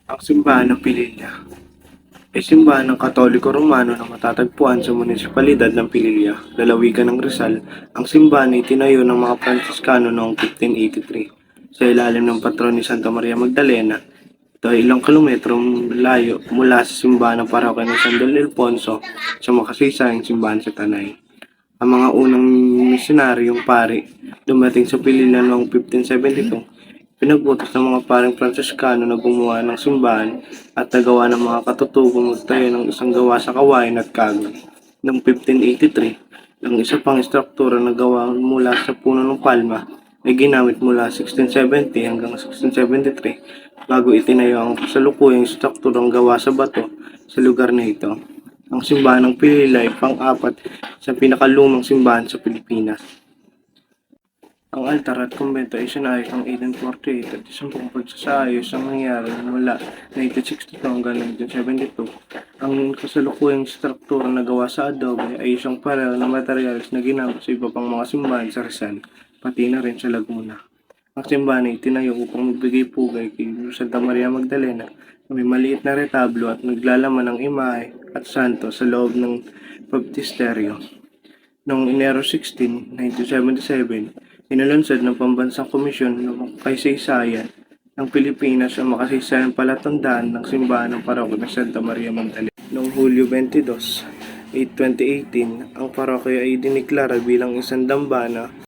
Ang simbahan ng Pililya ay simbahan ng Katoliko Romano na matatagpuan sa munisipalidad ng Pililya, lalawigan ng Rizal. Ang simbahan ay tinayo ng mga Pransiskano noong 1583 sa ilalim ng patron ni Santa Maria Magdalena. Ito ay ilang kilometrong layo mula sa simbahan ng parokya ni San Don Ildefonso sa makasaysayang simbahan sa Tanay. Ang mga unang misyonaryong pari dumating sa Pililya noong 1572. Pinagbutas ng mga paring Pransiskano na gumawa ng simbahan at nagawa ng mga katutubong magtayo ng isang gawa sa kawayan at kahoy. Noong 1583, ang isa pang istruktura na gawa mula sa puno ng palma ay ginamit mula 1670 hanggang 1673 bago itinayo ang kasalukuyang istrukturang gawa sa bato sa lugar na ito. Ang simbahan ng Pililay pang-apat sa pinakalumang simbahan sa Pilipinas. Ang altar at kumbento ay sinayos noong 1848 at isang pagsasaayos ang nangyari mula 1962 hanggang 1972. Ang kasalukuyang struktura na gawa sa adobe ay isang pareho na materyales na ginamit sa iba pang mga simbahan sa Rizal, pati na rin sa Laguna. Ang simbahan ay tinayo upang magbigay pugay kay Santa Maria Magdalena na may maliit na retablo at naglalaman ng imahe at santo sa loob ng baptisteryo. Noong Enero 16, 1977, inilunsad ng Pambansang Komisyon ng Kaysaysayan ng Pilipinas ang makasaysayang palatandaan ng simbahan ng parokya ng Santa Maria Magdalena. Noong Hulyo 22, 2018, ang parokya ay diniklara bilang isang dambana